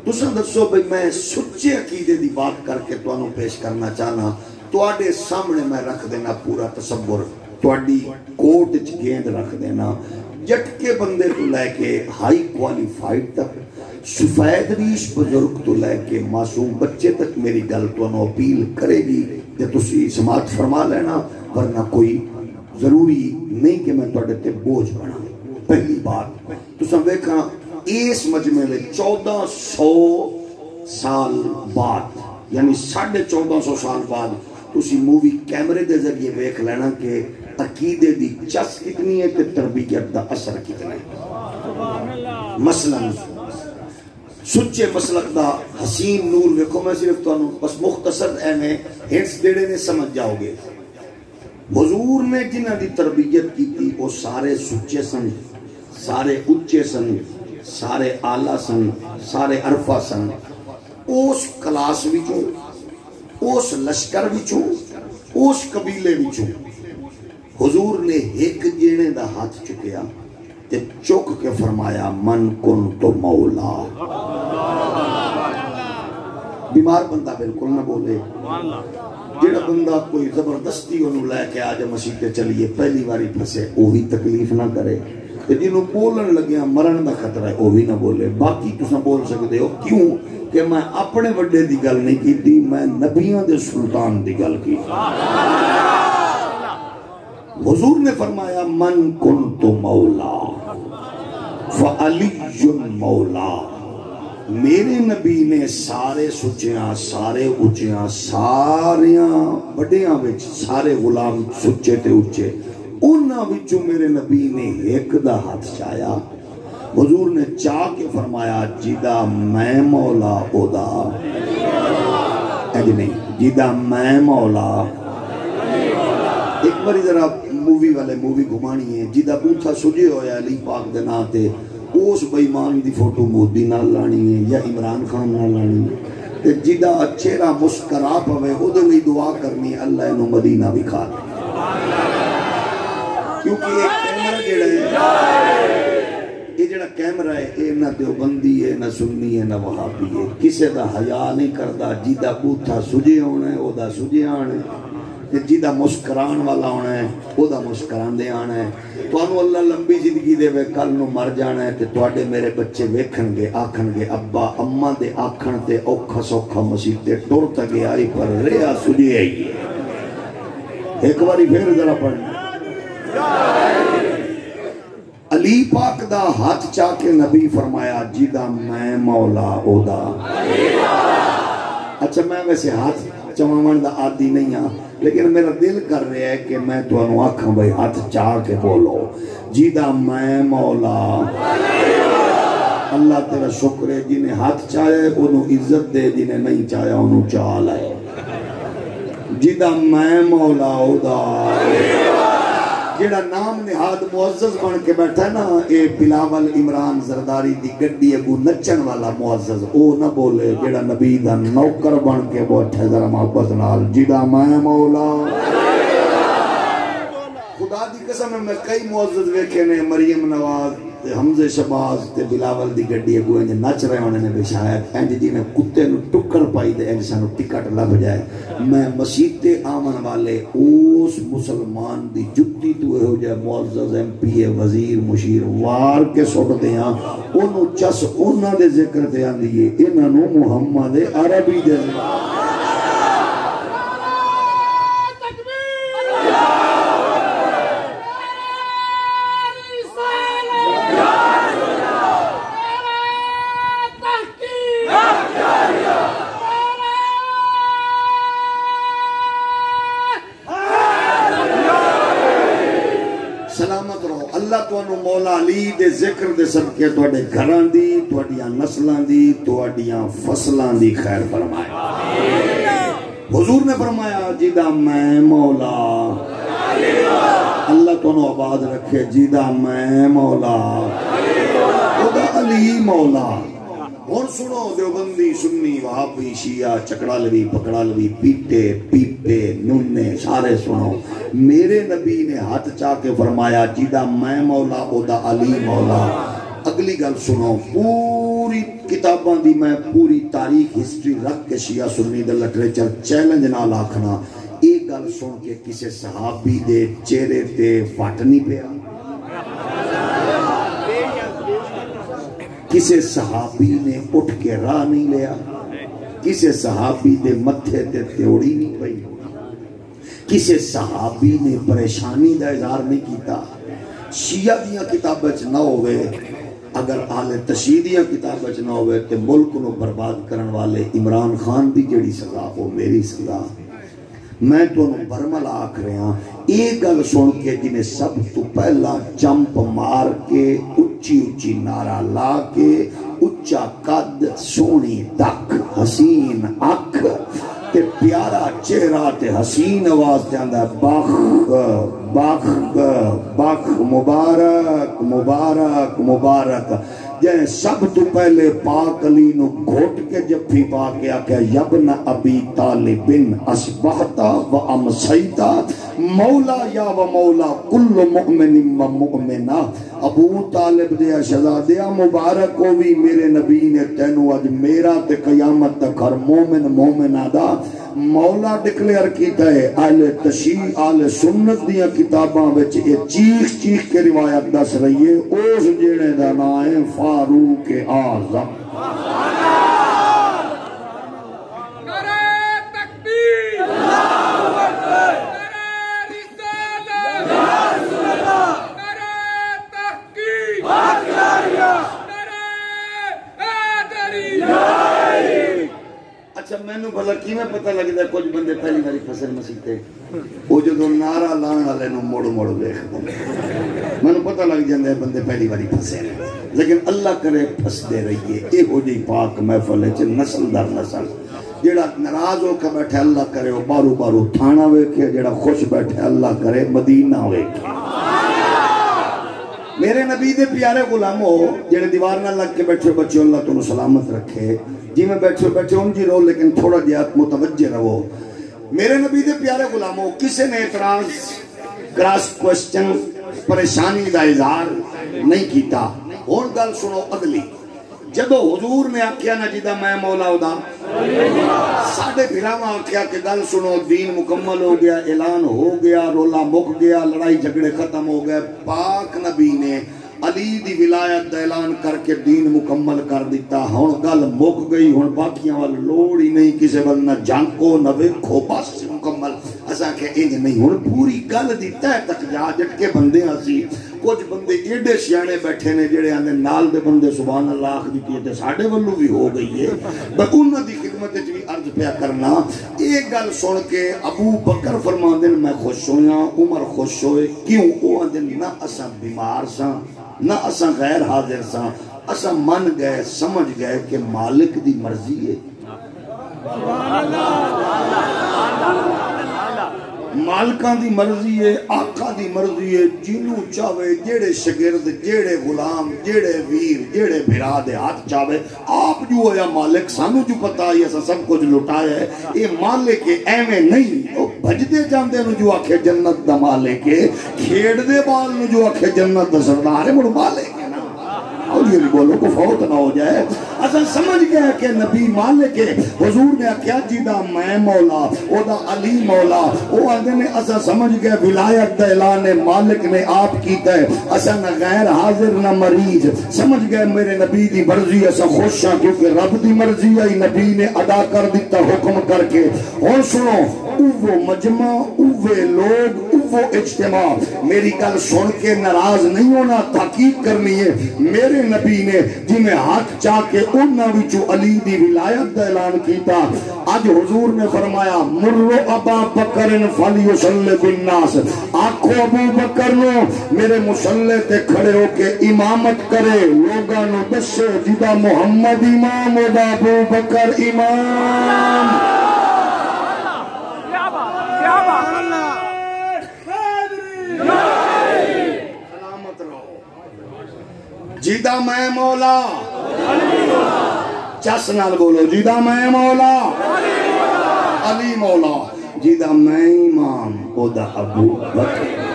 تساں دسو بھئی میں سچے عقیدے دی بات کر کے تو انہوں پیش کرنا چاہنا تواڈے سامنے میں رکھ دینا پورا تصور تواڈی کوٹ وچ گیند رکھ دینا جٹکے بندے تو لے کے ہائی کوالیفائڈ تک سفید ریش بزرگ تو لے کے معصوم بچے تک میری گل تو انہوں اپیل کرے گی کہ تسی سماعت فرما لینا ورنہ کوئی ضروری نہیں کہ میں تواڈے تے بوجھ بنا پہلی بات تساں ویکھاں اس مجمع میں 1400 سال بعد یعنی 1450 سال بعد تسی مووی کیمرے دے ذریعے ویکھ لینا کہ عقیدے دی چس کتنی ہے تے تربیت دا اثر کتنا ہے مثلا سچے مسلک دا حسین نور ویکھو میں صرف تو بس مختصر ایویں ہنٹس دیڑے نے سمجھ جاؤ گے حضور نے جنہ دی تربیت کی تھی وہ سارے سچے سن سارے اچے سن سارے آلہ سن سارے عرفہ سن اس کلاس وچوں اس لشکر وچوں اس قبیلے وچوں حضور نے ایک جینے دا ہاتھ چکیا تے چک کے فرمایا من کن تو مولا بیمار بندہ بالکل نہ بولے جیڑا بندہ کوئی زبردستی انہوں لے کے آج مسیح تے چلیے پہلی باری پھسے وہی تکلیف نہ کرے جنہوں بولن لگیا مرن دا خطرہ ہے وہ بھی نہ بولے باقی تساں بول سکتے ہو کیوں کہ میں اپنے وڈے دی گل نہیں کی تھی میں نبیوں دے سلطان دی گل کی حضور نے فرمایا من کنت مولا فعلی مولا میرے نبی نے سارے سچیاں سارے اچیاں ساریاں بڑیاں وچ سارے غلام سچے تے اچے انہاں وچوں میرے نبی نے ایک دا ہاتھ چایا حضور نے چاہ کے فرمایا جیدہ میں مولا او دا ایج نہیں جیدہ میں مولا ایک باری ذرا مووی والے مووی گھمانی ہے جیدہ بوتھا سجے ہویا علی پاک دے ناتے اس بیمان دی فوٹو مودی نہ لانی ہے یا عمران خان نہ لانی ہے جیدہ چہرہ مسکرا پوے او دے لئی دعا کرنی اللہ انہوں مدینہ بھی کھا دے کیونکہ ایک کیمرہ جڑا ہے یہ جڑا کیمرہ ہے یہ نہ دیوبندی ہے نہ سنی ہے نہ وہابی ہے کسے دا حیا نہیں کردا جیدہ بوتھا سجے ہونا ہے او دا سجے آنا ہے جیدہ مسکران والا ہونا ہے او دا مسکران دے آنا ہے تو انہوں اللہ لمبی زندگی دے وے کل نو مر جانا ہے تے تواڈے میرے بچے ویکھن گے آکھن گے ابا اماں دے آکھن تے اوکھا سوکھا مسیح تے ٹر تگے آئی پر ریا سجے آئی ایک باری پھر ذرا پڑھنا علی پاک دا ہاتھ چاہ کے نبی فرمایا جیدہ میں مولا او دا اچھا میں ویسے ہاتھ چمامن دا عادی نہیں ہاں لیکن میرا دل کر رہا ہے کہ میں تو انہوں آکھاں بھئی ہاتھ چاہ کے بولو جیدہ میں مولا اللہ تیرا شکر ہے جنہیں ہاتھ چاہے انہوں عزت دے جنہیں نہیں چاہے انہوں چاہ لائے جیدہ میں مولا او دا جیڑا نام نہاد معزز بن کے بیٹھا ہے نا اے بلاول عمران زرداری دی گڈی اگو نچن والا معزز او نہ بولے جیڑا نبی دا نوکر بن کے بیٹھا ذرا محبت نال جیڑا میں مولا خدا دی قسم میں کئی معزز ویکھے نے مریم نواز تے حمزہ شہباز تے بلاول دی گڈی اگو انج نچ رہے ہونے نے شاید انج جی نے کتے نو ٹکر پائی دے انج سانو ٹکٹ لگ جائے میں مسجد تے آمن والے اس مسلمان دی جتی تو ہو جائے معزز ایم پی اے وزیر مشیر وار کے سٹ دیاں انہوں چس انہاں دے ذکر تے آندیے انہاں نو محمد عربی دے مولا علی دے ذکر دے صدقے توڑے گھران دی توڑیاں نسلان دی توڑیاں فصلان دی خیر فرمائے حضور نے فرمایا جیدہ میں مولا اللہ تو آباد رکھے جیدہ میں مولا خدا علی مولا اور سنو دیوبندی سنی وہابی شیعہ چکڑالوی پکڑالوی پیٹے پیپے ننے سارے سنو میرے نبی نے ہاتھ چاہ کے فرمایا جیدہ میں مولا او دا علی مولا اگلی گل سنو پوری کتاباں دی میں پوری تاریخ ہسٹری رکھ کے شیعہ سنی دا لٹریچر چیلنج نال آکھنا ایک گل سن کے کسے صحابی دے چہرے تے فٹ نہیں پیا، کسے صحابی نے اٹھ کے راہ نہیں لیا، کسے صحابی دے متھے تے تیوڑی نہیں پئی، کسے صحابی نے پریشانی دا اظہار نہیں کیتا۔ شیعہ دیاں کتابیں نہ ہوئے، اگر اہل تشیع دیاں کتابیں نہ ہوئے تے ملک نو برباد کرن والے عمران خان دی جڑی سزا وہ میری سزا۔ میں تو برمل آکھ رہا ہوں ایک گل سن کے جنہیں سب تو پہلا جمپ مار کے اچھی اچھی نعرہ لا کے اچھا قد سونی تک حسین اکھ تے پیارا چہرہ تے حسین آواز جاندہ بخ بخ بخ مبارک مبارک مبارک، جائے سب تو پہلے پاک علی نو گھوٹ کے جفی پا کے آکھیا یبن ابی طالبن اصبحتا و امسیتا مولا یا و مولا کل مؤمن و مؤمنہ، ابو طالب دیا شہزادیا مبارک ہوئی میرے نبی نے تینو اج میرا تے قیامت تک ہر مومن مومنہ دا مولا ڈکلیئر کیتا ہے۔ اہل تشیع اہل سنت دیا کتاباں وچ یہ چیخ چیخ کے روایت دس رہی ہے اس جڑے دا نام ہے فاروق اعظم۔ اچھا میں نے بھلا کی میں پتہ لگتا ہے کچھ بندے پہلی باری فصل مسیحتے وہ جو نعرہ لان والے نو موڑ موڑ دیکھتے میں نے پتہ لگ جاندے بندے پہلی باری پھسے لیکن اللہ کرے پھس دے رہیے اے ہو جی پاک محفل ہے نسل در نسل جیڑا ناراض ہو کے بیٹھے اللہ کرے وہ بارو بارو تھانا ویکھے جیڑا خوش بیٹھے اللہ کرے مدینہ ویکھے۔ میرے نبی دے پیارے غلاموں جڑے دیوار نہ لگ کے بیٹھے بچے اللہ تمہیں سلامت رکھے جی میں بیٹھے بیٹھے ان جی رہو لیکن تھوڑا جہات متوجہ رہو۔ میرے نبی دے پیارے غلاموں کسے نے اعتراض کراس کوسچن پریشانی دا اظہار نہیں کیتا۔ اور گل سنو اگلی جدو حضور نے آکھیا نا جدا میں مولا دا ساڑھے بھراواں آکھیا کہ گل سنو دین مکمل ہو گیا اعلان ہو گیا رولا مک گیا لڑائی جھگڑے ختم ہو گئے، پاک نبی نے علی دی ولایت دا اعلان کر کے دین مکمل کر دیتا، ہن گل مک گئی ہن باقیاں وال لوڑ ہی نہیں کسے ول نہ جانکو نہ ویکھو بس مکمل اساں کہ انج نہیں ہن پوری گل دی تہ تک جا جٹ کے بندے اسی کچھ بندے ایڈے سیانے بیٹھے نے جڑے آندے نال دے بندے سبحان اللہ آکھ دتی تے ساڈے ولوں بھی ہو گئی ہے بس انہاں دی خدمت وچ بھی عرض پیا کرنا۔ ایک گل سن کے ابو بکر فرماندے میں خوش ہویا عمر خوش ہوئے کیوں او آندے نہ اساں بیمار ساں نہ اساں غیر حاضر ساں اساں من گئے سمجھ گئے کہ مالک دی مرضی ہے مالکاں دی مرضی ہے آقا دی مرضی ہے جنوں چاہے جیڑے شگرد جیڑے غلام جیڑے ویر جیڑے بھرا دے ہاتھ چاہے آپ جو ہویا مالک سانو جو پتا ہے ایسا سب کچھ لٹایا ہے اے مالک ایویں نہیں او بھجدے جاندے نو جو آکھے جنت دا مالک ہے کھیڑ دے بال نو جو آکھے جنت دا سردار ہے مڑ مالک ہے نا اور یہ بھی بولو کو فوت نہ ہو جائے۔ اصل سمجھ گیا کہ نبی مالک ہے حضور نے کیا جیدہ میں مولا او دا علی مولا او آدھے نے اصل سمجھ گیا ولایت دا اعلان مالک نے آپ کیتا ہے اصل نہ غیر حاضر نہ مریض سمجھ گئے میرے نبی دی مرضی اصل خوش ہاں کیونکہ رب دی مرضی ہے نبی نے ادا کر دیتا حکم کر کے۔ اور سنو اوہ مجمع اوہ لوگ اوہ اجتماع میری گل سن کے ناراض نہیں ہونا تحقیق کرنی ہے۔ میرے نبی نے جنہیں ہاتھ چاہ کے انہاں وچوں علی دی ولایت دا اعلان کیتا آج حضور نے فرمایا مرو ابا بکر فلیصلی بالناس آکھو ابو بکر نو میرے مصلی تے کھڑے ہو کے امامت کرے لوگاں نو دسے جدا محمد امام ہو دا ابو بکر امام۔ جیدہ میں مولا چس نال بولو جیدہ میں مولا علی مولا جیدہ میں امام او دا ابو بکر